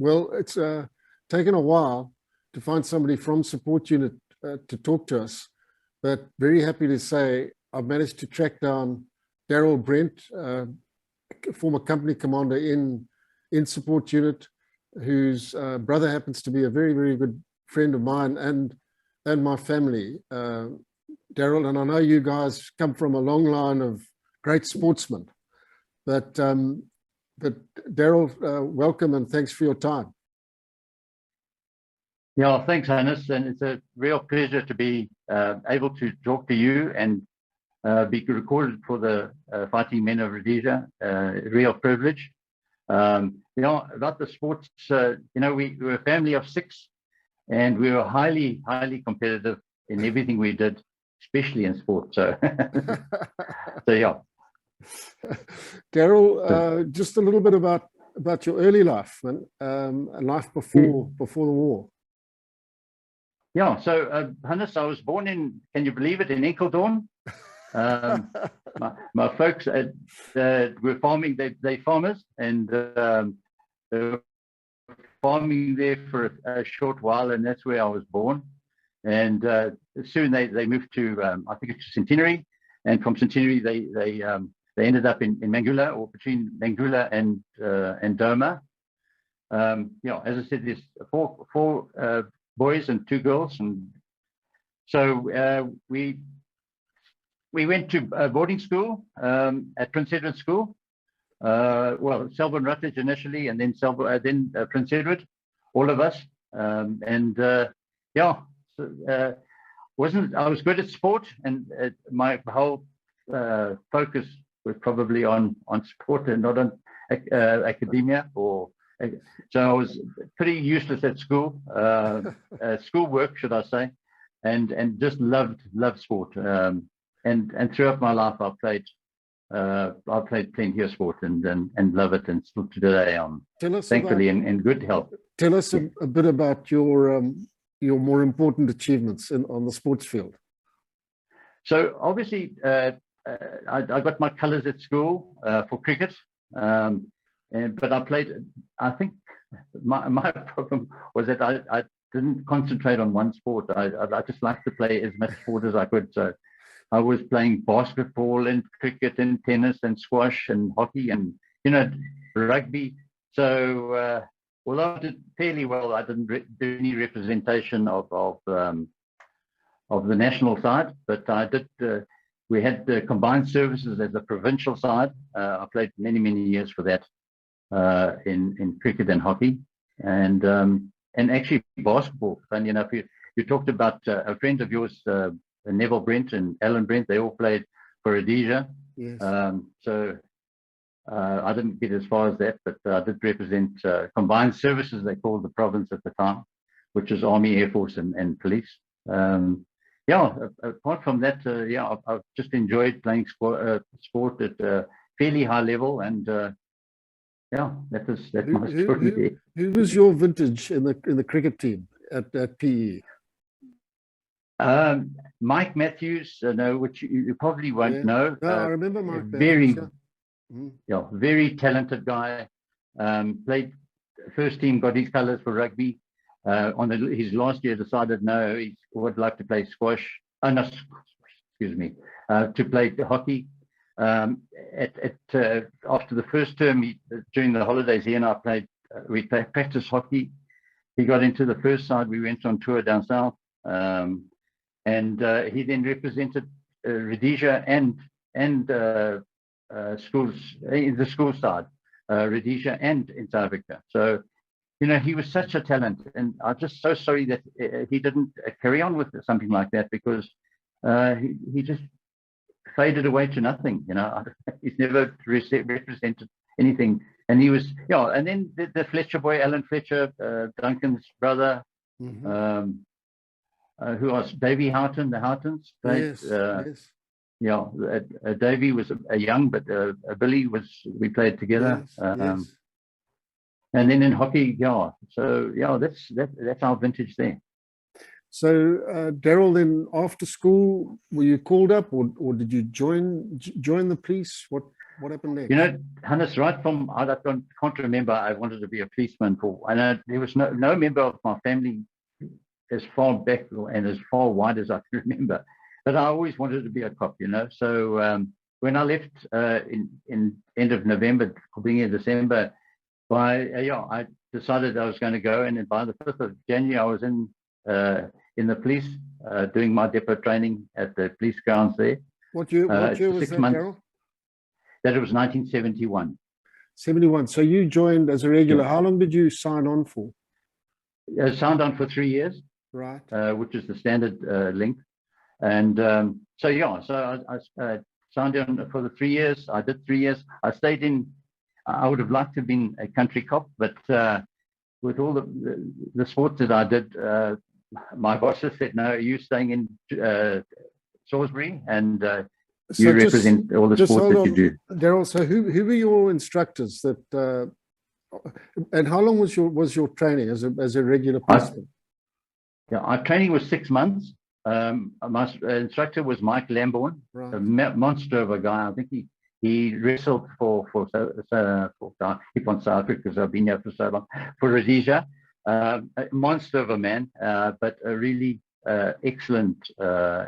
Well, it's taken a while to find somebody from support unit to talk to us, but very happy to say I've managed to track down Darroll Brent, former company commander in support unit, whose brother happens to be a very, very good friend of mine and my family, Darroll. And I know you guys come from a long line of great sportsmen, but Darroll, welcome and thanks for your time. Yeah, thanks, Hannes. And it's a real pleasure to be able to talk to you and be recorded for the Fighting Men of Rhodesia. Real privilege. About the sports, we were a family of 6, and we were highly, highly competitive in everything we did, especially in sport. So, so yeah. Darroll, just a little bit about your early life and life before the war. Yeah, so Hannes, I was born in, can you believe it, in Enkeldoorn. My folks were farming, they farmers, and they were farming there for a short while, and that's where I was born. And soon they moved to, I think it's Centenary, and from Centenary they ended up in Mangula, or between Mangula and Doma. As I said, there's four boys and 2 girls, and so we went to boarding school at Prince Edward School. Selborne Rutledge initially, and then Prince Edward, all of us. I was good at sport, and my whole focus was probably on sport and not on academia, so I was pretty useless at school, schoolwork, should I say, and just loved sport. And throughout my life, I played plenty of sport and love it, and still today I'm thankfully in good health. Tell us a bit about your more important achievements on the sports field. So obviously, I got my colours at school for cricket, but I played. I think my problem was that I didn't concentrate on one sport. I just liked to play as much sport as I could. So I was playing basketball and cricket and tennis and squash and hockey and rugby. So although I did fairly well, I didn't do any representation of the national side, but I did. We had the combined services as a provincial side. I played many years for that in cricket and hockey, and actually basketball. Funny enough, you talked about a friend of yours, Neville Brent and Alan Brent. They all played for Rhodesia. Yes. So I didn't get as far as that, but I did represent combined services, they called the province at the time, which is Army, Air Force, and police. Apart from that, I've just enjoyed playing sport at a fairly high level, and that's my story. Who was your vintage in the cricket team at PE? Mike Matthews, which you probably won't know. No, I remember Mike Matthews. Very talented guy. Played first team, got his colours for rugby. His last year, decided no, he would like to play squash. To play hockey. After the first term, during the holidays, he and I practiced hockey. He got into the first side. We went on tour down south, and he then represented Rhodesia and schools in the school side, Rhodesia and in South Africa. So, he was such a talent, and I'm just so sorry that he didn't carry on with something like that, because he just faded away to nothing. He's never represented anything. And he was, and then the Fletcher boy, Alan Fletcher, Duncan's brother, who was Davy Houghton, the Houghtons. Yes. Davy was a young, but Billy we played together. Yes. And then in hockey, so that's our vintage there. So, Darroll, then after school, were you called up, or did you join the police? What happened next? You know, Hannes, right from I can't remember. I wanted to be a policeman and there was no member of my family as far back and as far wide as I can remember. But I always wanted to be a cop, you know. So when I left in end of November, beginning of December, I decided I was going to go, and then by the 5th of January, I was in the police doing my depot training at the police grounds there. What year was that, Darroll? That it was 1971. 71. So you joined as a regular. Yeah. How long did you sign on for? Signed on for 3 years. Right. Which is the standard length. And so I signed on for the 3 years. I did 3 years. I stayed in. I would have liked to have been a country cop, but with all the sports that I did, my bosses said, "No, you're staying in Salisbury, and you represent all the sports that you do." Darroll, so who were your instructors that, and how long was your training as a regular policeman? Our training was 6 months. My instructor was Mike Lambourne, right. A monster of a guy. I think he wrestled for keep on South Africa because I've been here for so long, for Rhodesia. A monster of a man, but a really excellent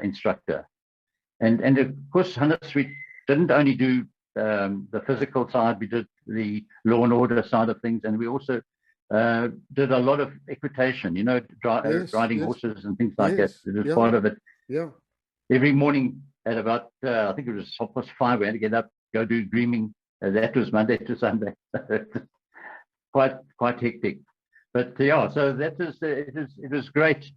instructor. And of course, Hannes, we didn't only do the physical side, we did the law and order side of things, and we also did a lot of equitation, you know, riding horses and things like that. It was part of it. Yeah. Every morning at about, I think it was 5:30, we had to get up, go do grooming. That was Monday to Sunday. quite hectic. But yeah, so that is it was great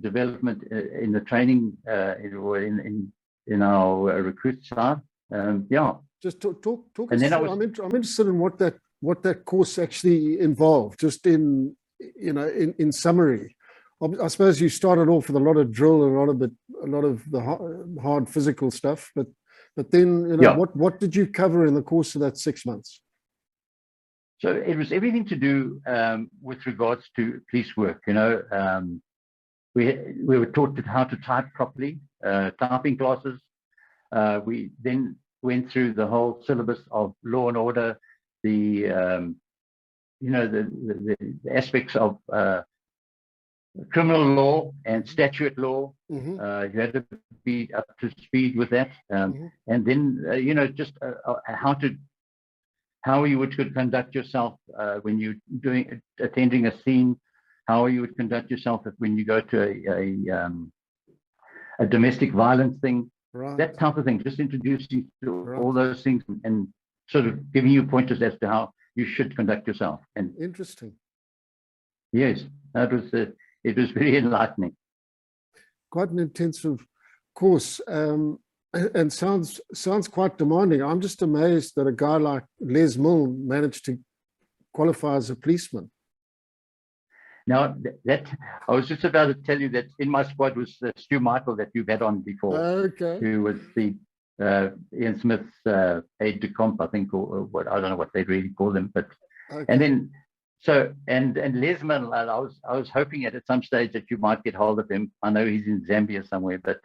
development in the training in our recruit side. Yeah. Just talk and then I'm interested in what that course actually involved, just in summary. I suppose you started off with a lot of drill and a lot of the hard physical stuff, but then what did you cover in the course of that 6 months? So it was everything to do with regards to police work. You know, we were taught how to type properly, typing classes. We then went through the whole syllabus of law and order, the aspects of criminal law and statute law. Mm-hmm. You had to be up to speed with that, and then just how you would conduct yourself when you're attending a scene, how you would conduct yourself when you go to a domestic violence thing, right. That type of thing. Just introducing to all those things and sort of giving you pointers as to how you should conduct yourself. And interesting. Yes, that was it was very enlightening. Quite an intensive course, and sounds quite demanding. I'm just amazed that a guy like Les Milne managed to qualify as a policeman. Now, that I was just about to tell you that in my squad was Stu Michael that you've had on before. Okay. Who was the Ian Smith's aide de camp, I think, or what, I don't know what they really call them, but okay. And then and Les Milne, I was hoping at some stage that you might get hold of him. I know he's in Zambia somewhere, but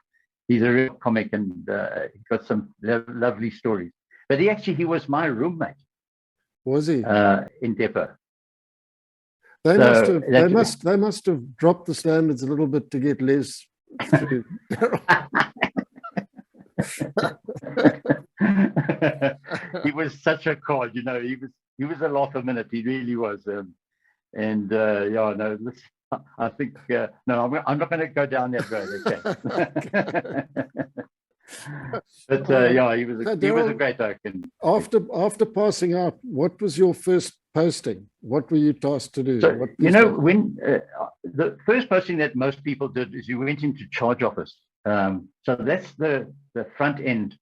he's a real comic and he's got some lovely stories. But he was my roommate. Was he? In depot. They must have dropped the standards a little bit to get Les through. He was such a cod, you know. He was a laugh a minute. He really was. I think no, I'm not going to go down that road. Okay. But he was a great oak. After passing out, what was your first posting? What were you tasked to do? So, when the first posting that most people did is you went into charge office. So that's the front end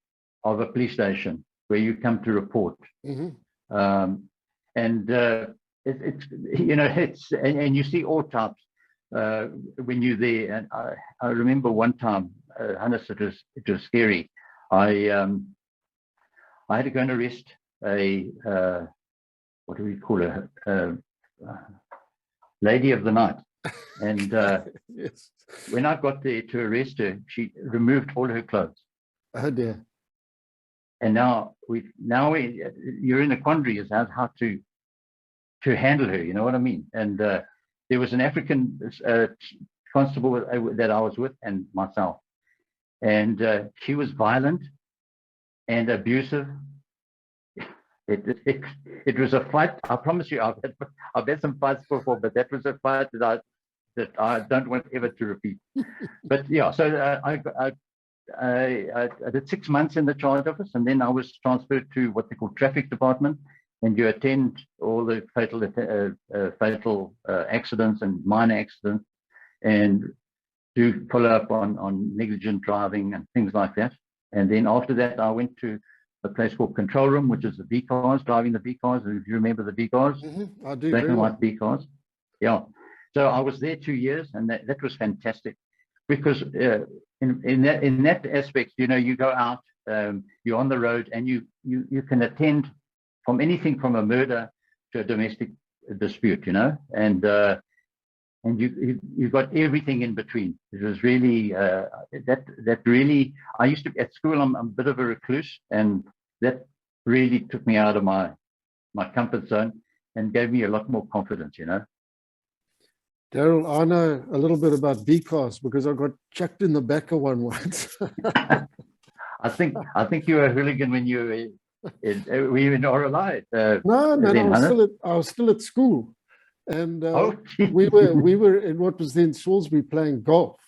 of a police station where you come to report. Mm-hmm. It's and you see all types when you're there. And I remember one time, Hannes, it was scary. I had to go and arrest a what do we call her? Lady of the night. And Yes. when I got there to arrest her, she removed all her clothes. Oh dear. And now you're in a quandary as how to handle her. You know what I mean? And there was an African constable that I was with, and myself, and she was violent and abusive. It was a fight. I promise you, I've had some fights before, but that was a fight that I don't want ever to repeat. But yeah, so I did 6 months in the charge office, and then I was transferred to what they call traffic department, and you attend all the fatal accidents and minor accidents, and do follow up on negligent driving and things like that. And then after that, I went to a place called control room, which is the B cars, driving the B cars. If you remember the B cars, I do. black and white B cars. Yeah. So I was there 2 years, and that was fantastic, because in that aspect, you go out, you're on the road, and you can attend from anything from a murder to a domestic dispute, and you got everything in between. It was really that really. I used to at school. I'm a bit of a recluse, and that really took me out of my comfort zone and gave me a lot more confidence. Darroll, I know a little bit about B cars because I got chucked in the back of one once. I think you were a hooligan when you were in RLI. No, man, then, I was still at school, and geez. we were in what was then Salisbury playing golf,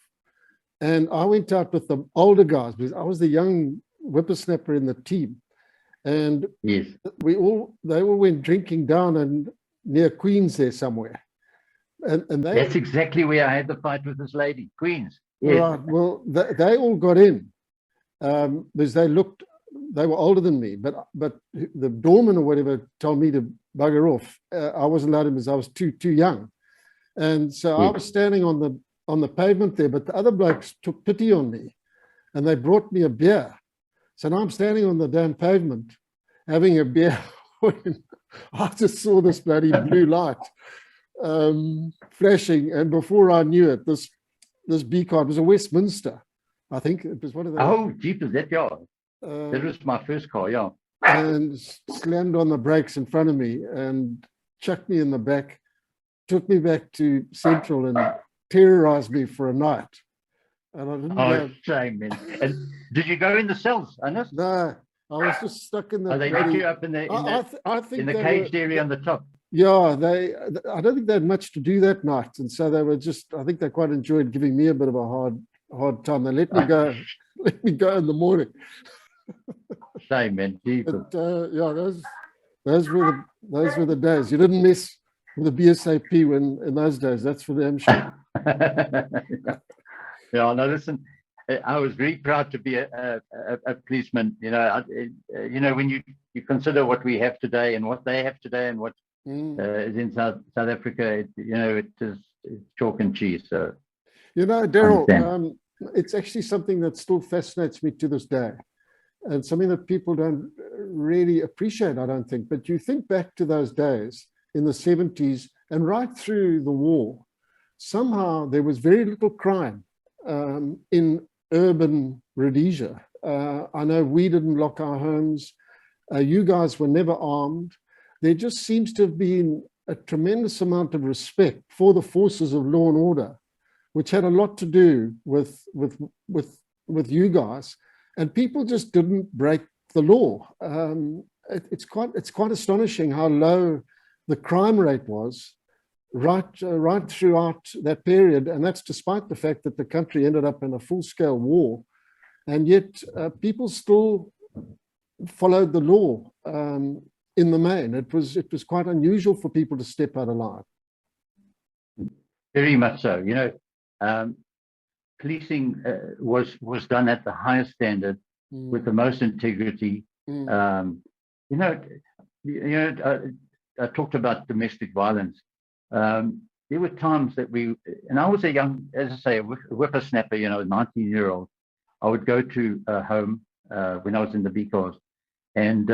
and I went out with the older guys because I was the young whippersnapper in the team, and yes, they all went drinking down and near Queens there somewhere. And that's exactly where I had the fight with this lady, Queens. Yes. Right. Well, they all got in because they were older than me, but the doorman or whatever told me to bugger off. I wasn't allowed in because I was too young, and so I was standing on the pavement there. But the other blokes took pity on me, and they brought me a beer. So now I'm standing on the damn pavement having a beer. I just saw this bloody blue light flashing, and before I knew it, this B car was a Westminster. I think it was one of those. Oh, jeepers, that was my first car, yeah. And slammed on the brakes in front of me and chucked me in the back, took me back to Central and terrorized me for a night. And I didn't go. Shame, man. And did you go in the cells, Hannes? No, I was just stuck in the. They let you up in the caged area on the top. Yeah, I don't think they had much to do that night, and so they were just. I think they quite enjoyed giving me a bit of a hard time. They let me go, in the morning. Shame, man. But yeah, those were the days. You didn't mess with the BSAP in those days. That's for damn sure. Yeah, no, listen. I was very proud to be a policeman. When you consider what we have today and what they have today and what is in South Africa, it's chalk and cheese. So, Darroll, it's actually something that still fascinates me to this day, and something that people don't really appreciate, I don't think. But you think back to those days in the 70s and right through the war, somehow there was very little crime in urban Rhodesia. I know we didn't lock our homes. You guys were never armed. There just seems to have been a tremendous amount of respect for the forces of law and order, which had a lot to do with you guys, and people just didn't break the law. It's quite astonishing how low the crime rate was right throughout that period, and that's despite the fact that the country ended up in a full-scale war, and yet people still followed the law in the main. It was quite unusual for people to step out of line. Very much so. Policing was done at the highest standard with the most integrity. I talked about domestic violence. There were times that and I was a young, as I say, a whippersnapper, 19-year-old. I would go to a home when I was in the B cars, and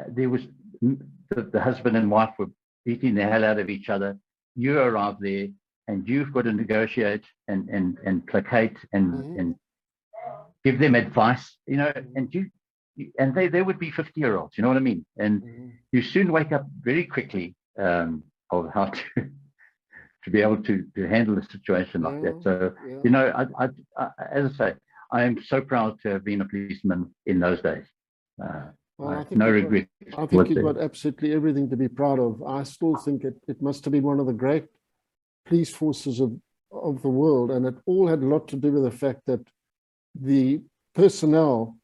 there was the husband and wife were beating the hell out of each other. You arrived there, and you've got to negotiate and placate and give them advice, you know, and they would be 50-year-olds, you know what I mean? And you soon wake up very quickly of how to be able to handle a situation like that. So, you know, I, as I say, I am so proud to have been a policeman in those days. Well, no regrets. I think you've got absolutely everything to be proud of. I still think it must have been one of the great police forces of the world, and it all had a lot to do with the fact that the personnel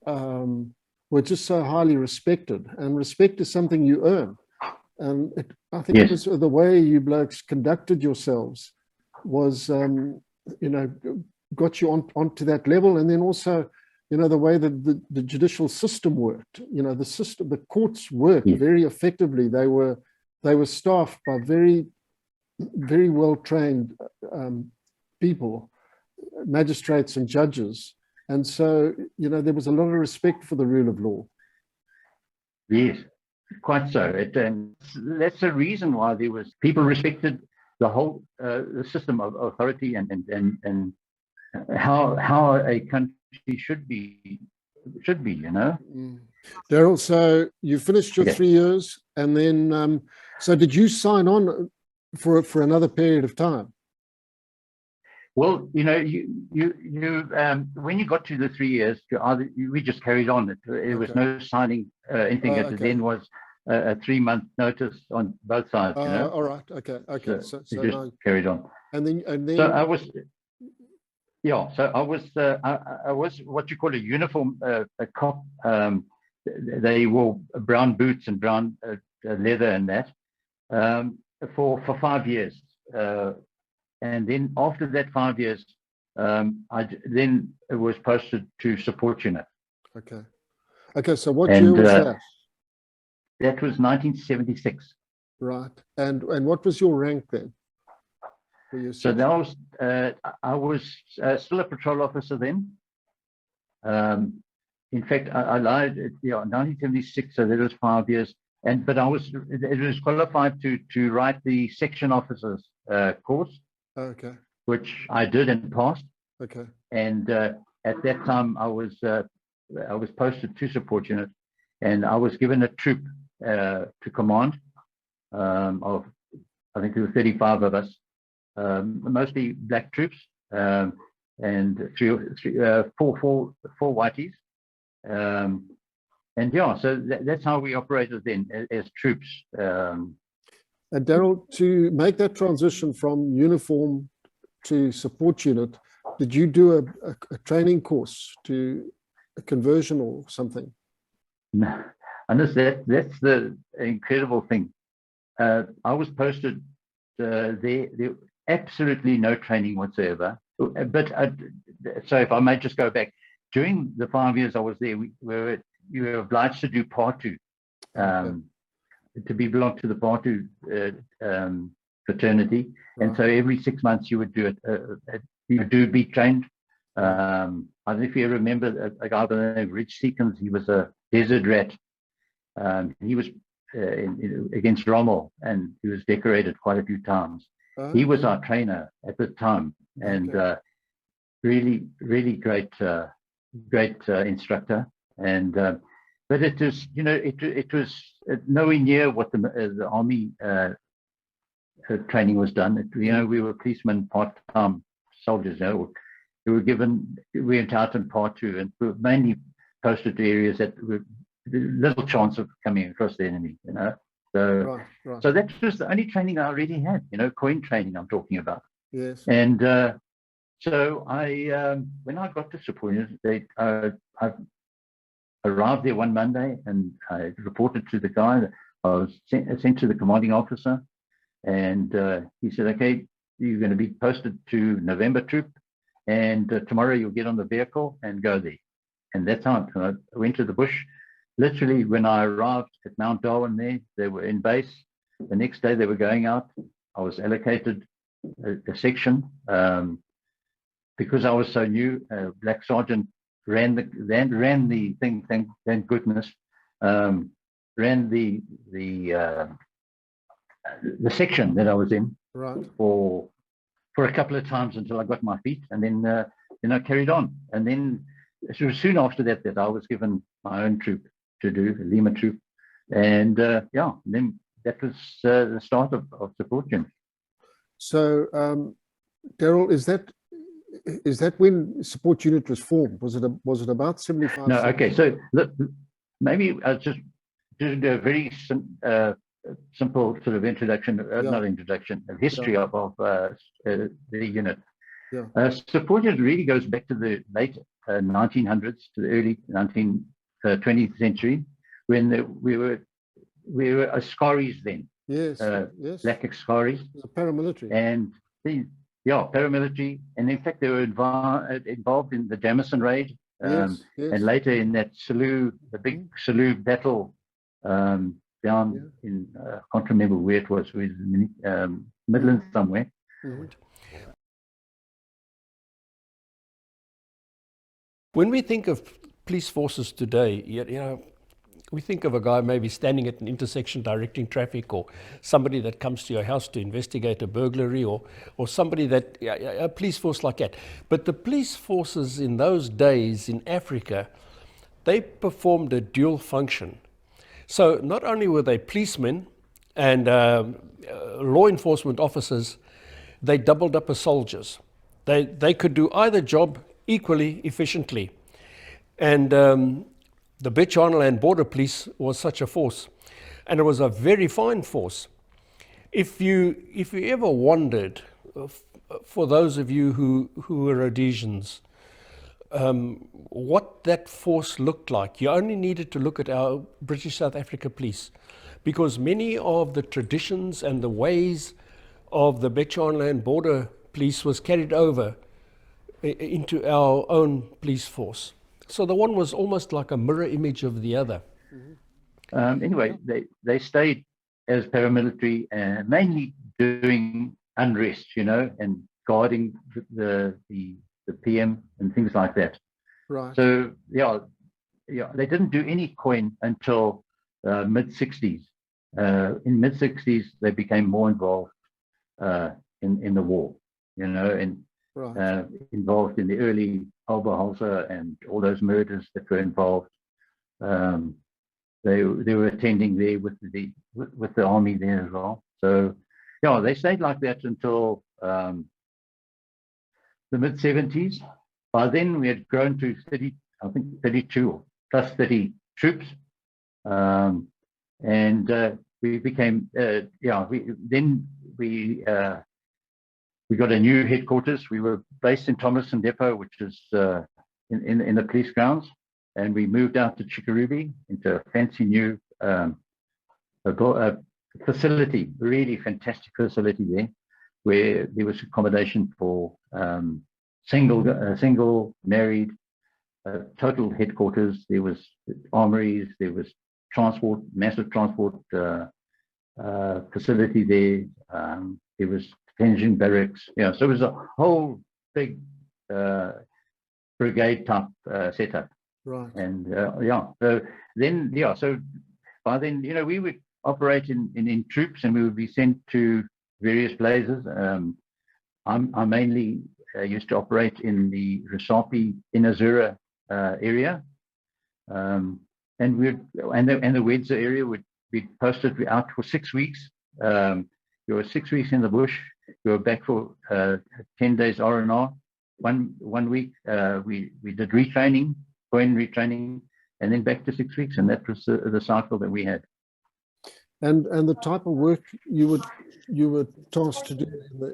were just so highly respected, and respect is something you earn. And I think it was the way you blokes conducted yourselves was, you know, got you onto that level. And then also, you know, the way that the judicial system worked, you know, the courts worked very effectively. They were staffed by very, very well-trained people, magistrates and judges. And so, you know, there was a lot of respect for the rule of law. Yes, quite so. And that's the reason why there was people respected the whole the system of authority and how a country should be, you know. Darroll, so you finished your 3 years, and then so did you sign on for another period of time? Well, you know, when you got to the 3 years, we just carried on. It was no signing anything. It then was a 3-month notice on both sides. You know. All right. Okay. So just carried on. And then. So I was. Yeah. So I was what you call a uniform a cop. They wore brown boots and brown leather and that for 5 years. And then after that 5 years, I then was posted to support unit. Okay. Okay. So what year was that? That was 1976. Right. And what was your rank then? So that was I was still a patrol officer then. In fact, I lied. 1976. So that was 5 years. But it was qualified to write the section officers course. Okay. Which I did and passed. Okay. And at that time, I was posted to support unit, and I was given a troop to command of, I think there were 35 of us, mostly black troops, and four whiteys. And yeah, so that's how we operated then as troops. And Darroll, to make that transition from uniform to support unit, did you do a training course to a conversion or something? No, and that's the incredible thing. I was posted there absolutely no training whatsoever. But so if I may just go back, during the 5 years I was there, you were obliged to do part 2. To belong to the part 2 fraternity, and so every 6 months you would do it. You do be trained. I don't know if you remember a guy by the name of Rich Seekins. He was a desert rat. He was against Rommel, and he was decorated quite a few times. He was our trainer at the time, and really, really great instructor. And but it was, you know, it was nowhere near what the army training was done. You know, we were policemen, part-time soldiers. You know, we were entitled part 2, and we were mainly posted to areas that were little chance of coming across the enemy. You know, so so that was the only training I really had. You know, coin training I'm talking about. Yes. And so I, when I got to support unit, I arrived there one Monday, and I reported to the guy. I was sent to the commanding officer, and he said, "Okay, you're going to be posted to November troop, and tomorrow you'll get on the vehicle and go there." And that's how I went to the bush. Literally, when I arrived at Mount Darwin, they were in base. The next day, they were going out. I was allocated a section because I was so new. Black Sergeant ran the thing. Thank goodness. Ran the section that I was in, Right. for a couple of times until I got my feet, and then I carried on. And then it was soon after that I was given my own troop to do, a Lima troop, and yeah, and then that was the start of support unit. So, Darroll, is that when support unit was formed? Was it about 75? No, okay. So maybe I'll just do a very simple sort of introduction, not introduction, a history of the unit. Yeah. Support unit really goes back to the late 1900s to the early 20th century, when we were Askaris then. Yes. Yes. Black Askaris. Paramilitary. And paramilitary, and in fact they were involved in the Jamison raid, yes. And later in that Selous, the big Selous battle down in I can't remember where it was, Midlands somewhere. When we think of police forces today, you know, we think of a guy maybe standing at an intersection directing traffic, or somebody that comes to your house to investigate a burglary, or somebody that, a police force like that. But the police forces in those days in Africa, they performed a dual function. So not only were they policemen and law enforcement officers, they doubled up as soldiers. They could do either job equally efficiently. And the Bechuanaland Border Police was such a force, and it was a very fine force. If you ever wondered, for those of you who were Rhodesians, what that force looked like, you only needed to look at our British South Africa Police, because many of the traditions and the ways of the Bechuanaland Border Police was carried over into our own police force. So the one was almost like a mirror image of the other. Anyway, they stayed as paramilitary, mainly doing unrest, you know, and guarding the PM and things like that. Right. So yeah, they didn't do any coin until mid-60s. In mid-60s, they became more involved in the war, you know, and involved in the early Oberhauser and all those murders that were involved. They were attending there with the army there as well. So yeah, they stayed like that until the mid-70s. By then we had grown to 32 or plus 30 troops, and we became we got a new headquarters. We were based in Tomlinson Depot, which is in the police grounds, and we moved out to Chikurubi into a fancy new facility, really fantastic facility there, where there was accommodation for single, married, total headquarters. There was armories, there was transport, massive transport facility there. There was detention barracks, so it was a whole big brigade type setup. Right. And so by then, we would operate in troops, and we would be sent to various places. I mainly used to operate in the Rhodesia, Inazura area, and the Wedza area would be posted out for 6 weeks. You were 6 weeks in the bush. You were back for 10 days R&R. One week we did retraining, coin retraining, and then back to 6 weeks, and that was the cycle that we had. And the type of work you were tasked to do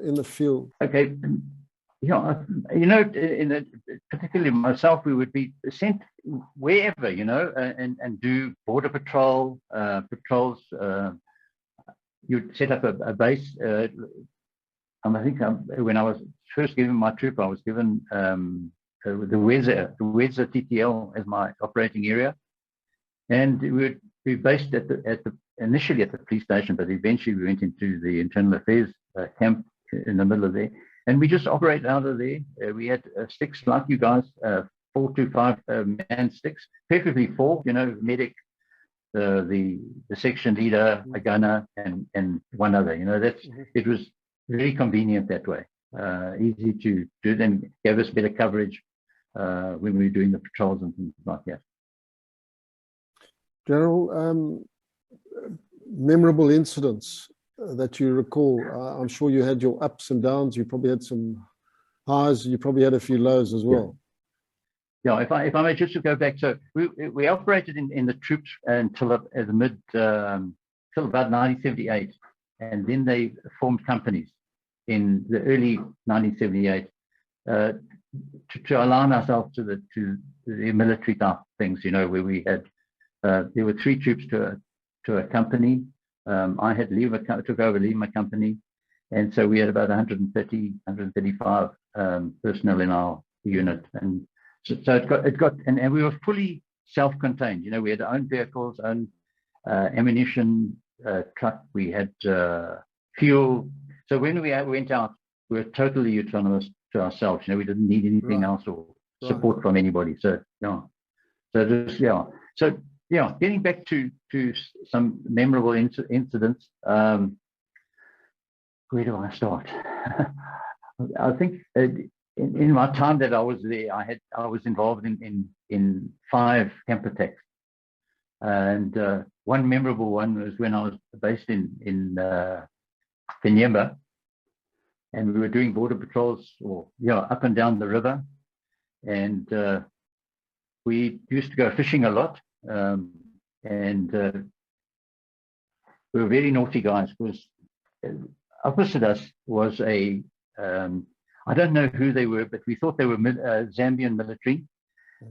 in the field. Okay, particularly myself, we would be sent wherever, and do border patrols. You'd set up a base. I think when I was first given my troop, I was given the Rhodesia TTL as my operating area, and we would be based initially at the police station, but eventually we went into the internal affairs camp in the middle of there, and we just operate out of there. We had sticks like you guys, 4 to 5 man sticks, preferably 4. Medic, the section leader, a gunner, and one other. It was very convenient that way. Easy to do. Then gave us better coverage when we were doing the patrols and things like that. Darroll, memorable incidents that you recall. I'm sure you had your ups and downs. You probably had some highs. You probably had a few lows as well. Yeah, if I may just to go back, so we operated in the troops until the mid till about 1978, and then they formed companies in the early 1978 to align ourselves to the military type things. You know, where we had there were 3 troops to a company. I had took over Lima company, and so we had about 130, 135 personnel in our unit, and so it got, and we were fully self-contained. You know, we had our own vehicles, own ammunition truck. We had fuel. So when we went out, we were totally autonomous to ourselves. You know, we didn't need anything else or support from anybody. So yeah, so getting back to some memorable incidents. Where do I start? I think in my time that I was there, I was involved in 5 camp attacks, and one memorable one was when I was based in Kanyemba, and we were doing border patrols, up and down the river, and we used to go fishing a lot, and we were very naughty guys, because opposite us was a I don't know who they were, but we thought they were Zambian military,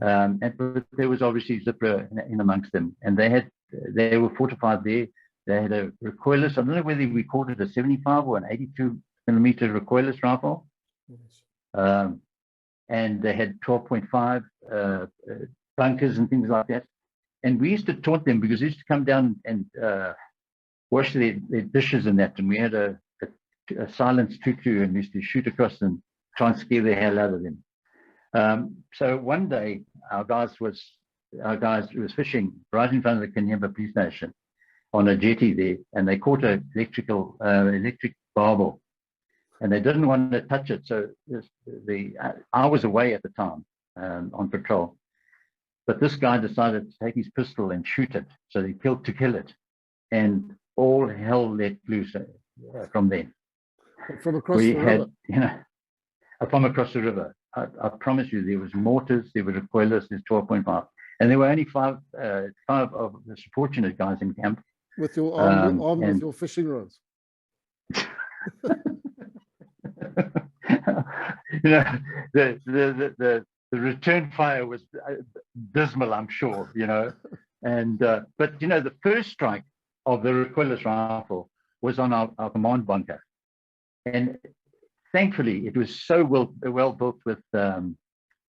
but there was obviously Zipper in amongst them, and they were fortified there. They had a recoilless. I don't know whether we called it a 75 or an 82 millimeter recoilless rifle, and they had 12.5 bunkers and things like that. And we used to taunt them, because they used to come down and wash their dishes and that, and we had a silenced tutu, and we used to shoot across them, try and scare the hell out of them. So one day our guys was fishing right in front of the Kanyemba police station on a jetty there, and they caught an electric barbel, and they didn't want to touch it. So I was away at the time on patrol, but this guy decided to take his pistol and shoot it. So they killed to kill it, and all hell let loose from there. From across the river. From across the river. I promise you, there was mortars, there were recoilless, there's 12.5, and there were only 5 of the fortunate guys in camp. With your arm with your fishing rods. The return fire was dismal, I'm sure. And but the first strike of the recoilless rifle was on our command bunker, and thankfully it was so well built with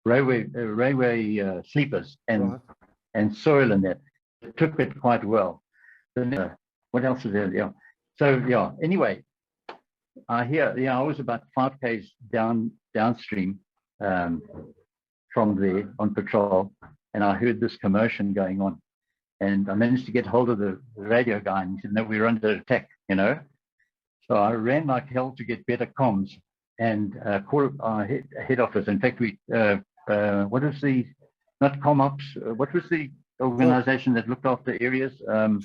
railway sleepers and soil in that. It took it quite well. Then what else is there? Yeah. So anyway, I was about 5 k's downstream from there on patrol, and I heard this commotion going on, and I managed to get hold of the radio guy, and he said, "No, we're under attack." So I ran like hell to get better comms and call our head office. In fact, what was the, not ComOps, what was the organization that looked after areas? The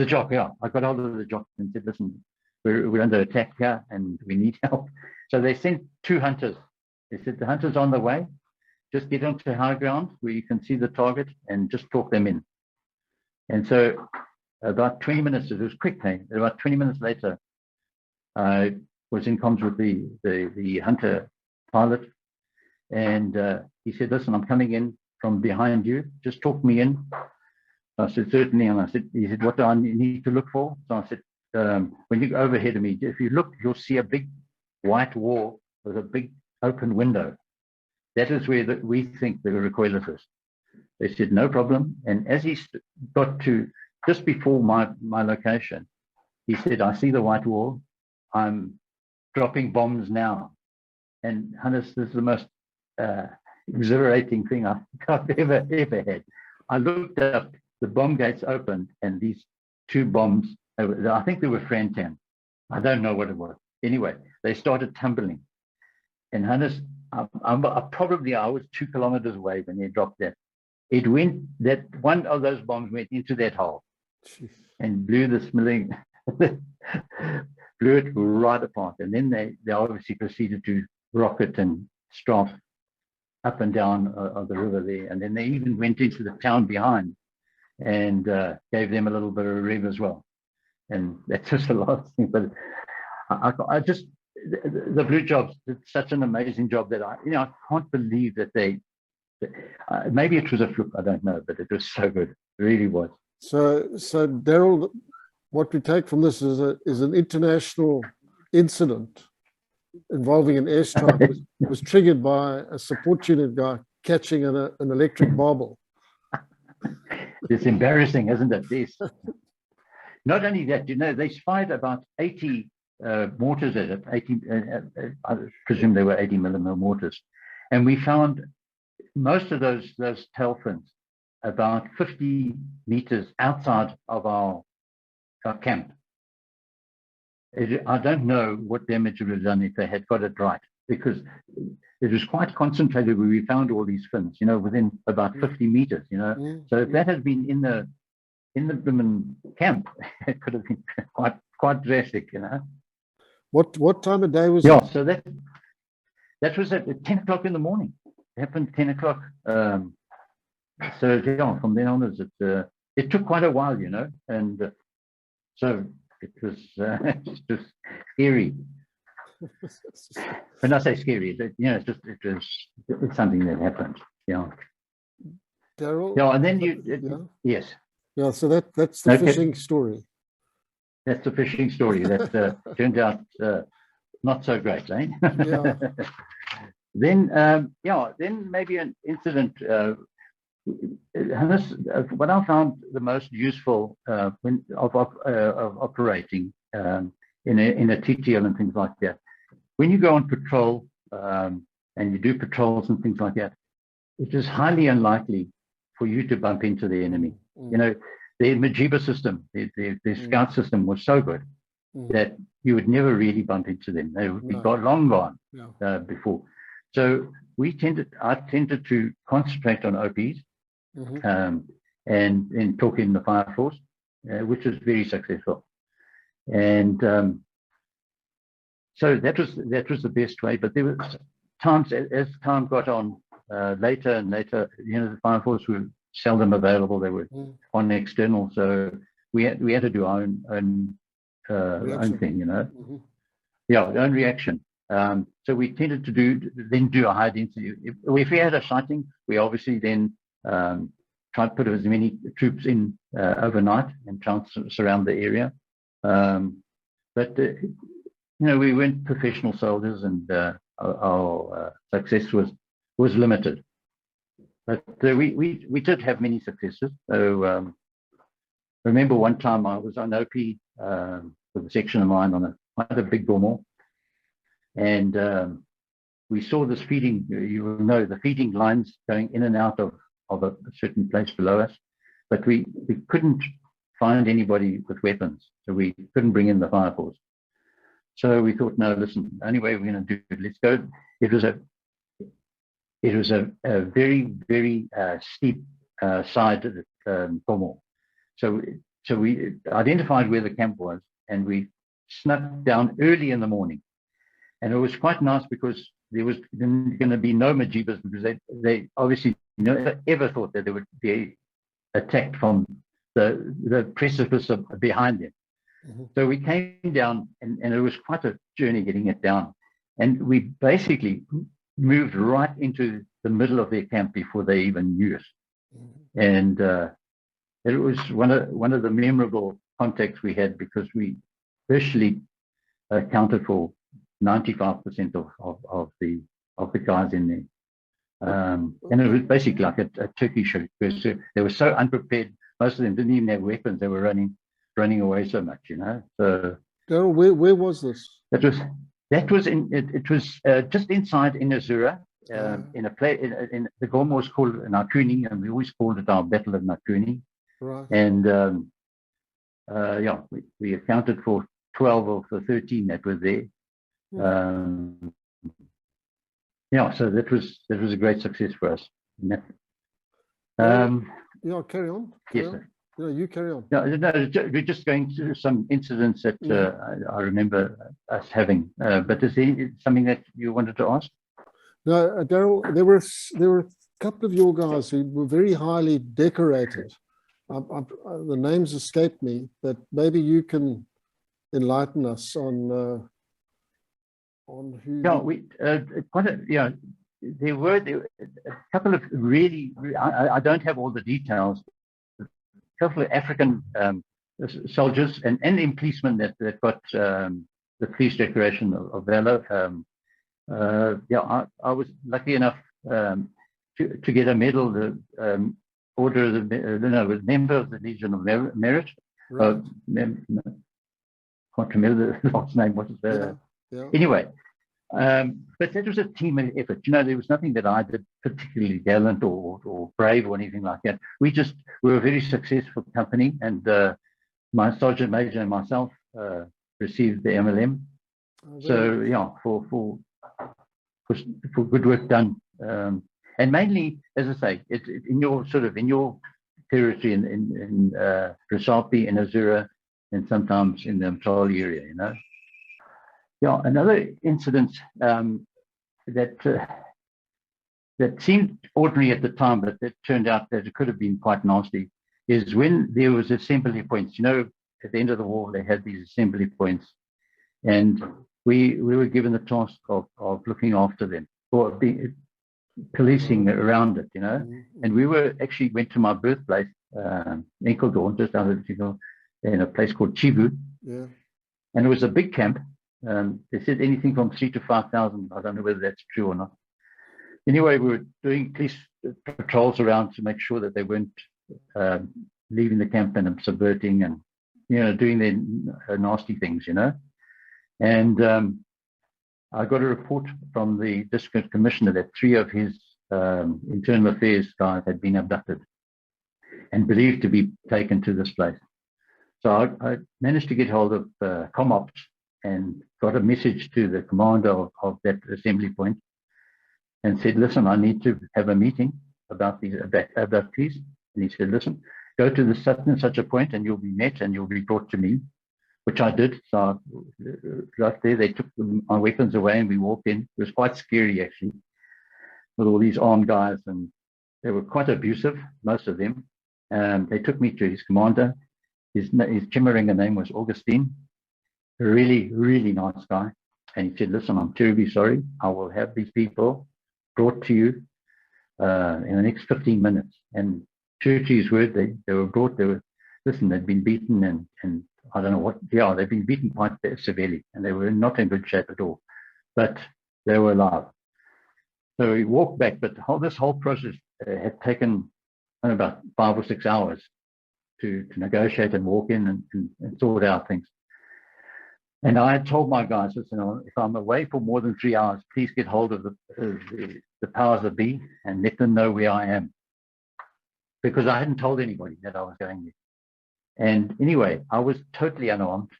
Jock, yeah. I got hold of the Jock and said, "Listen, we're under attack here and we need help." So they sent 2 hunters. They said, "The hunters on the way. Just get onto high ground where you can see the target and just talk them in." And so about 20 minutes, it was quick, hey? About 20 minutes later, I was in comms with the hunter pilot, and he said, "Listen, I'm coming in from behind you. Just talk me in." I said, "Certainly." And he said, "What do I need to look for?" So I said, "When you go overhead of me, if you look, you'll see a big white wall with a big open window. That is where we think the recoilless is." They said, "No problem." And as he got to just before my location, he said, "I see the white wall. I'm dropping bombs now." And Hannes, this is the most exhilarating thing I've ever had. I looked up, the bomb gates opened, and these 2 bombs, I think they were Frantan, I don't know what it was. Anyway, they started tumbling. And Hannes, I was 2 kilometers away when they dropped that. It went, that one of those bombs went into that hole. Jeez. And blew the smelling, blew it right apart. And then they obviously proceeded to rocket and strafe up and down of the river there. And then they even went into the town behind and gave them a little bit of a rev as well. And that's just the last thing. But I just, the Blue Jobs did such an amazing job that I can't believe that maybe it was a fluke, I don't know, but it was so good. It really was. So Darroll, what we take from this is an international incident involving an airstrike was triggered by a support unit guy catching an electric barbel. It's embarrassing, isn't it? Yes. Not only that, they fired about 80 mortars at it. 80, I presume they were 80 millimeter mortars, and we found most of those tail fins about 50 meters outside of our camp. I don't know what damage it would have done if they had got it right, because it was quite concentrated where we found all these fins, within about 50 meters, So if that had been in the Bremen camp, it could have been quite drastic, What time of day was Yeah, it? so that was at 10 o'clock in the morning. It happened 10 o'clock. So yeah, from then onwards, it took quite a while, and so it was just scary. When I say scary, it's something that happened. Yeah. Darroll? Yeah, and then yes. Yeah, so that's the fishing story. That's the fishing story that turned out not so great, eh? Yeah. Then maybe an incident. Hannes, what I found the most useful of operating in a TTL and things like that, when you go on patrol and you do patrols and things like that, it is highly unlikely for you to bump into the enemy. Their Majiba system, their scout system was so good that you would never really bump into them. They would be long gone before. So I tended to concentrate on OPs and talk in the fire force, which was very successful. And so that was the best way. But there was times as time got on, later and later, the fire force were seldom available. They were on external, so we had to do our own thing, Yeah, own reaction. So we tended to do a high density. If we had a sighting, we obviously then try to put as many troops in overnight and try to surround the area. But we weren't professional soldiers, and our success was limited. But we did have many successes. So remember one time I was on OP with a section of mine on quite a big Gormor, and we saw this feeding, the feeding lines going in and out of a certain place below us, but we couldn't find anybody with weapons, so we couldn't bring in the fire force. So we thought, no, listen, the only way we're going to do it, let's go. It was a very, very steep side of the Gormor. So we identified where the camp was, and we snuck down early in the morning. And it was quite nice because there was going to be no Majibas, because they obviously never ever thought that they would be attacked from the precipice behind them. So we came down, and it was quite a journey getting it down. And we basically moved right into the middle of their camp before they even knew us. And it was one of the memorable contacts we had, because we virtually accounted for 95% of the guys in there. And it was basically like a turkey shoot, because they were so unprepared. Most of them didn't even have weapons. They were running away so much, So Darroll, where was this? That was just inside in Azura, in a place in the Gormor was called Nakuni, and we always called it our Battle of Nakuni. Right. And we accounted for 12 of the 13 that were there. Yeah, so that was a great success for us. Yeah, carry on. Yes, sir. No, you carry on. No, we're just going through some incidents that I remember us having. But is there something that you wanted to ask? No, Darroll, there were a couple of your guys who were very highly decorated. The names escape me, but maybe you can enlighten us on who. Yeah, there were a couple of really. I don't have all the details. A couple of African soldiers and policemen that got the police decoration of valor. I was lucky enough to get a medal, the order of the member of the Legion of Merit. Right. Can't remember the last name. What is that? Yeah. Anyway, but that was a team effort. There was nothing that I did particularly gallant or brave or anything like that. We were a very successful company, and my sergeant major and myself received the MLM. So yeah, for good work done, and mainly, as I say, it's in your territory in Rhodesia, in Azura, and sometimes in the Mtali area. Yeah, another incident that seemed ordinary at the time, but it turned out that it could have been quite nasty, is when there was assembly points. At the end of the war, they had these assembly points, and we were given the task of looking after them, or policing around it, And we went to my birthplace, Enkeldorp, just out of in a place called Chivu. Yeah. And it was a big camp. They said anything from 3,000 to 5,000. I don't know whether that's true or not. Anyway, we were doing police patrols around to make sure that they weren't leaving the camp and subverting and, doing their nasty things, And I got a report from the district commissioner that 3 of his internal affairs guys had been abducted and believed to be taken to this place. So I managed to get hold of ComOps and got a message to the commander of that assembly point and said, listen, I need to have a meeting about these abductees. And he said, listen, go to the such and such a point and you'll be met and you'll be brought to me, which I did. So right there, they took my weapons away and we walked in. It was quite scary, actually, with all these armed guys, and they were quite abusive, most of them. They took me to his commander. His Chimmeringer name was Augustine, a really, really nice guy. And he said, listen, I'm terribly sorry. I will have these people brought to you in the next 15 minutes. And true to his word, they were brought. They'd been beaten and I don't know what. Yeah, they'd been beaten quite severely, and they were not in good shape at all. But they were alive. So we walked back, but this whole process had taken about 5 or 6 hours to negotiate and walk in and sort out things. And I had told my guys, listen, if I'm away for more than 3 hours, please get hold of the powers that be and let them know where I am. Because I hadn't told anybody that I was going there. And anyway, I was totally unarmed.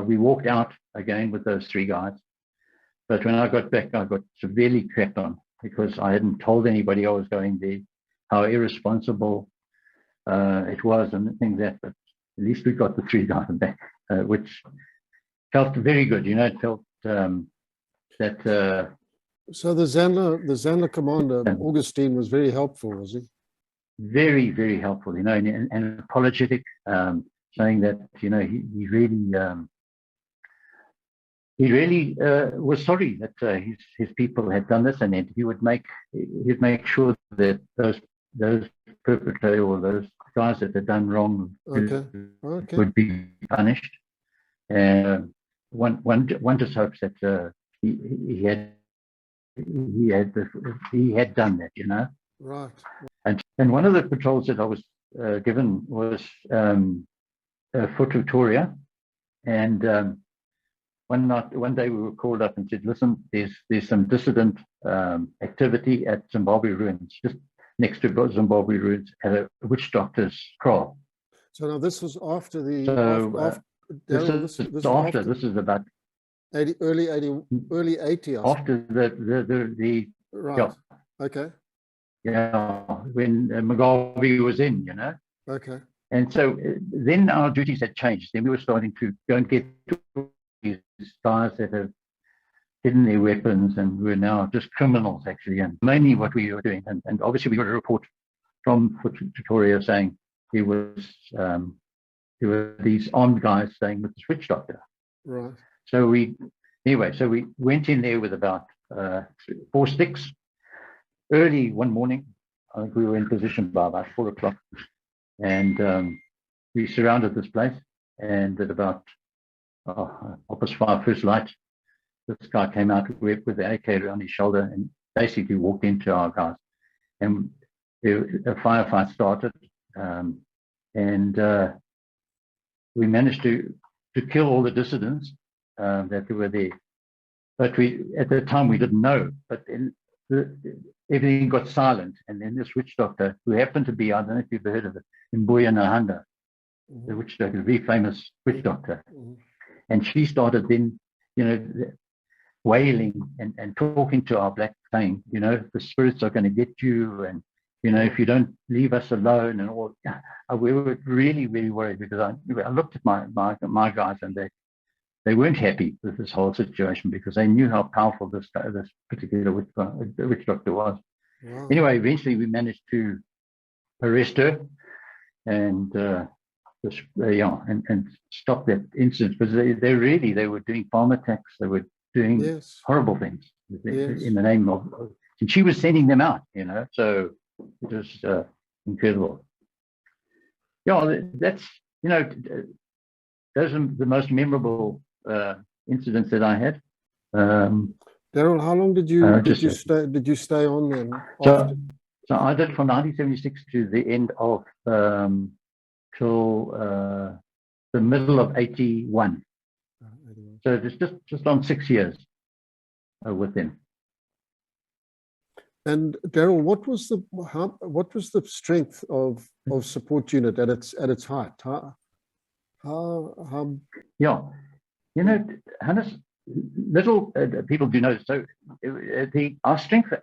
We walked out again with those 3 guys. But when I got back, I got severely crapped on because I hadn't told anybody I was going there, how irresponsible it was and things like that. But at least we got the 3 guys back, which felt very good. It felt that. So the Zandler commander, Augustine, was very helpful, was he? Very, very helpful, and apologetic, saying that, he really was sorry that his people had done this, and he'd make sure that those perpetrators or those guys that had done wrong would be punished. And one just hopes that he had done that, Right. And one of the patrols that I was given was Fort Victoria, and one day we were called up and said, listen, there's some dissident activity at Zimbabwe ruins, just next to Zimbabwe ruins, at a witch doctor's kraal. So now this was after Darroll, This this is is after. after This is about 80, early 80, I after the right. yeah, Okay. yeah, when Mugabe was in, you know. Okay. And so then our duties had changed. Then we were starting to go and get these guys that have hidden their weapons, and we're now just criminals actually, and mainly what we were doing. And obviously we got a report from Pretoria saying there were these armed guys staying with the switch doctor. Right. So we went in there with about 4 sticks. Early one morning, I think we were in position by about 4 o'clock, and we surrounded this place. And at about 5:30 first light, this guy came out with the AK on his shoulder and basically walked into our guys. And a firefight started, and we managed to kill all the dissidents that were there. But at the time we didn't know. But everything got silent, and then this witch doctor, who happened to be, I don't know if you've heard of it, Mbuya Nahanda, the witch doctor, a very famous witch doctor, and she started then, you know, wailing and talking to our black, saying, you know, the spirits are going to get you, and you know, if you don't leave us alone, and all. We were really, really worried, because I looked at my guys, and they weren't happy with this whole situation, because they knew how powerful this particular witch doctor was. Wow. Anyway, eventually we managed to arrest her and and stop that incident, because they were doing farm attacks, they were doing horrible things in the name of, and she was sending them out, you know, so it was incredible. Yeah, that's, you know, those are the most memorable incidents that I had. Darroll, how long did you stay on then? So I did from 1976 to the end of till the middle of 81. So it's just on 6 years with them. And Darroll, what was the strength of support unit at its height? How Yeah, you know, Hannes, little people do know. So our strength,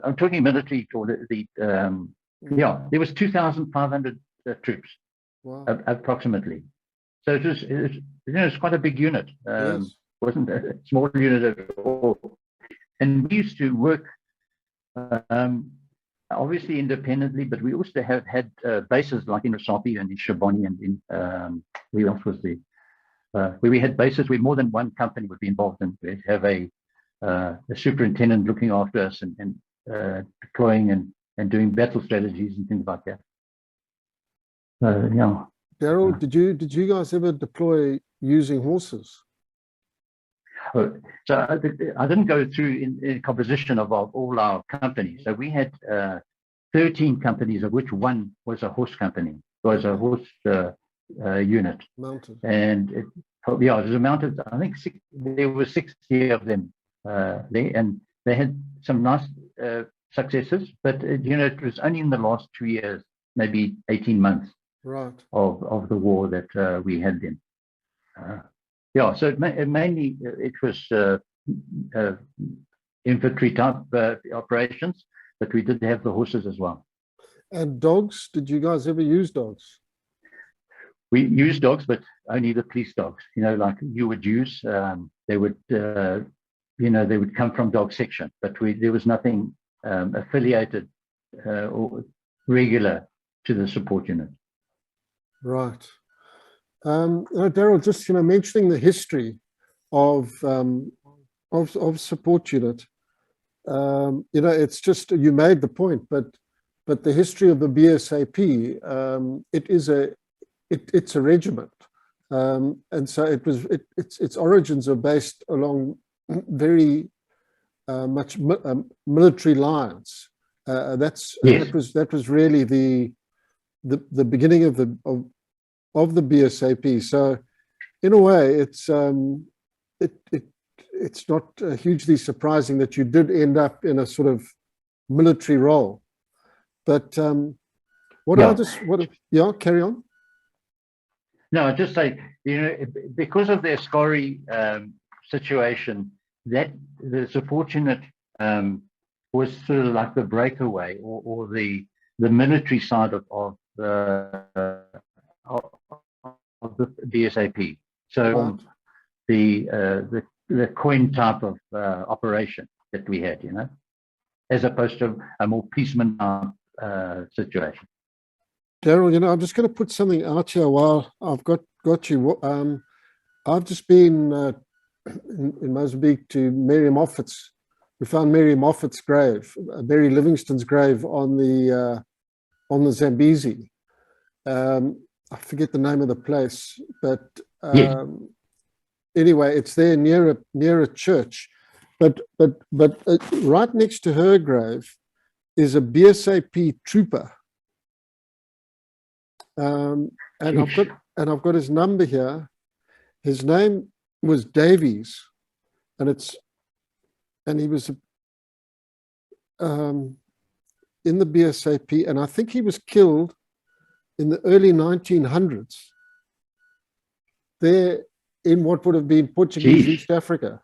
I'm talking military, or there was 2,500 troops. Wow. Approximately. So it was, you know, it's quite a big unit. Wasn't a small unit at all. And we used to work obviously independently, but we also have had bases like in Rhodesia and in Shabani, and in where else was the where we had bases where more than one company would be involved, and we'd have a superintendent looking after us and deploying and doing battle strategies and things like that. Yeah. Darroll, did you guys ever deploy using horses? So I didn't go through in composition of all our companies. So we had 13 companies, of which one was a horse company, was a horse unit. Mounted. And it was a mounted. I think there were 60 of them there, and they had some nice successes. But you know, it was only in the last 2 years, maybe 18 months, right, of the war that we had then. So mainly it was infantry type operations, but we did have the horses as well. And dogs? Did you guys ever use dogs? We used dogs, but only the police dogs. You know, like you would use. They would, you know, they would come from dog section, but there was nothing affiliated or regular to the support unit. Right. Darroll, just, you know, mentioning the history of support unit, you know, it's just, you made the point, but the history of the BSAP, it's a regiment, and so its origins are based along very much military lines. That was really the beginning of the BSAP. So in a way, it's not hugely surprising that you did end up in a sort of military role. But carry on. No, I just say, because of their SCORI situation, that the supportunate was sort of like the breakaway or the military side of the BSAP. So the coin type of operation that we had, as opposed to a more peaceman situation. Darroll, I'm just going to put something out here while I've got you. I've just been in Mozambique to Mary Moffat's. We found Mary Moffat's grave, Mary Livingston's grave on the Zambezi. I forget the name of the place, but Yes. Anyway, it's there near a church. But right next to her grave is a BSAP trooper. And I've got his number here. His name was Davies, and he was in the BSAP, and I think he was killed in the early 1900s there in what would have been Portuguese East Africa.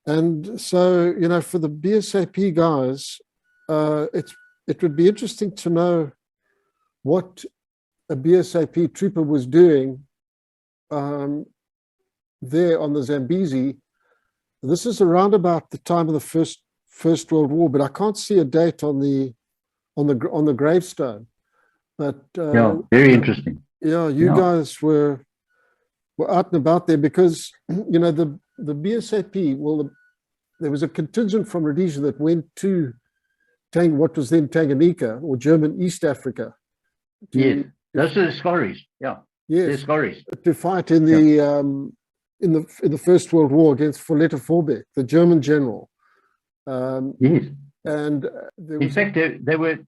And so, for the BSAP guys, it would be interesting to know what a BSAP trooper was doing there on the Zambezi. This is around about the time of the First World War, but I can't see a date on the gravestone. But very interesting. Yeah, you guys were out and about there because the BSAP. Well, there was a contingent from Rhodesia that went to what was then Tanganyika or German East Africa. Yes, those are the SCORIs. Yeah, yes, the SCORIs to fight in the in the First World War against Folletta Vorbeck, the German general. Yes, and in fact, they were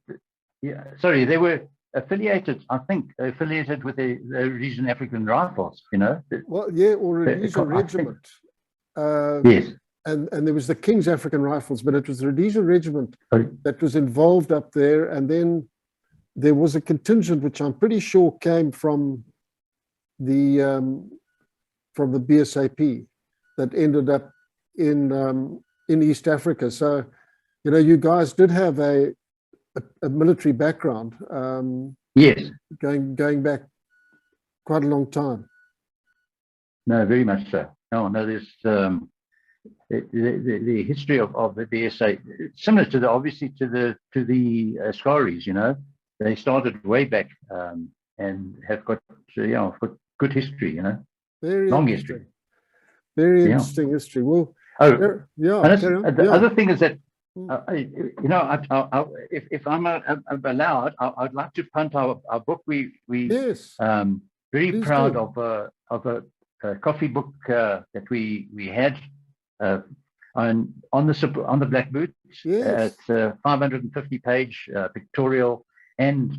affiliated. I think affiliated with the Rhodesian African Rifles. Well, yeah, or Rhodesia Regiment. Yes. And there was the King's African Rifles, but it was the Rhodesia Regiment that was involved up there. And then there was a contingent, which I'm pretty sure came from the BSAP, that ended up in East Africa. So, you guys did have a military background. Yes, going back quite a long time. No, very much so. No, there's the history of the BSA, similar to obviously to the SCORIs. They started way back and have got got good history. Very long history. Very interesting history. Well, the other thing is that if I'm allowed, I'd like to punt our book. We yes, very please proud do. of a coffee book that we had on the Black Boots. Yes. It's a 550-page pictorial and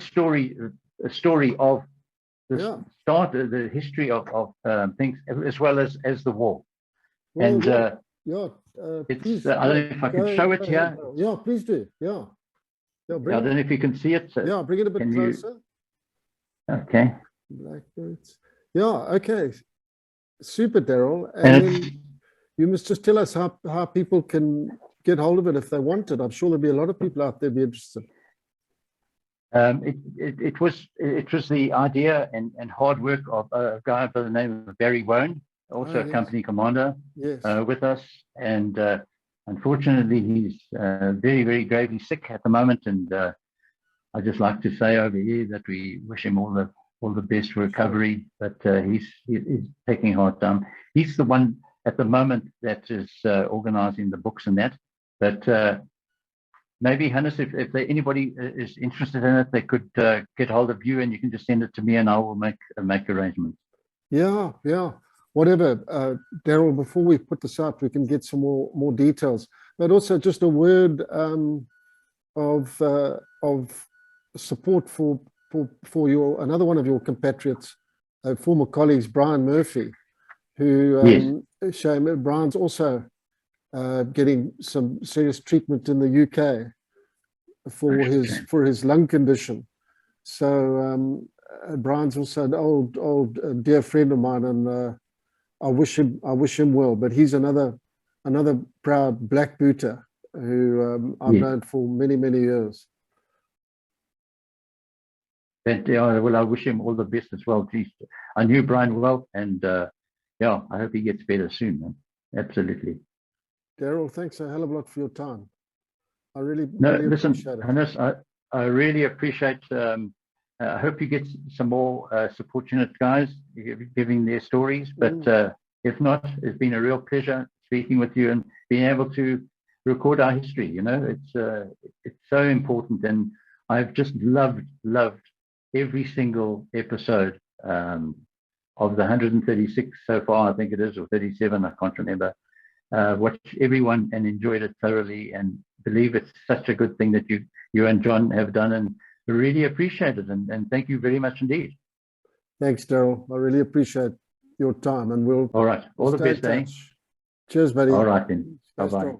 story of the start, the history of things, as well as the war. Well, and please, I don't know if I can show it here. Yeah, please do. Yeah. I don't know if you can see it. Yeah, bring it a bit closer. Okay. Black Boots. Yeah, okay. Super, Darroll. And then you must just tell us how people can get hold of it if they want it. I'm sure there'll be a lot of people out there be interested. It was the idea and hard work of a guy by the name of Barry Wone, also a company commander with us. And unfortunately, he's very, very gravely sick at the moment. And I'd just like to say over here that we wish him all the best recovery, but he's taking hard time. He's the one at the moment that is organizing the books and that. But maybe, Hannes, if anybody is interested in it, they could get hold of you, and you can just send it to me, and I will make arrangements. Yeah. Whatever, Darroll. Before we put this out, we can get some more details. But also, just a word of support for another one of your compatriots, former colleagues, Brian Murphy, who Brian's also getting some serious treatment in the UK for his lung condition. So Brian's also an old dear friend of mine, and I wish him well. But he's another proud black booter who I've known for many years. And, well, I wish him all the best as well. Geez, I knew Brian well, and yeah, I hope he gets better soon, man. Absolutely. Darroll, thanks a hell of a lot for your time. I really listen, appreciate it. Hannes, I really appreciate. I hope you get some more support unit guys giving their stories. But if not, it's been a real pleasure speaking with you and being able to record our history. You know, it's so important, and I've just loved every single episode of the 136 so far. I think it is, or 37. I can't remember. Watched everyone and enjoyed it thoroughly, and believe it's such a good thing that you and John have done, and really appreciate it. And thank you very much indeed. Thanks, Darroll. I really appreciate your time, and we'll all right. All the best, eh? Cheers, buddy. All right then. Bye bye.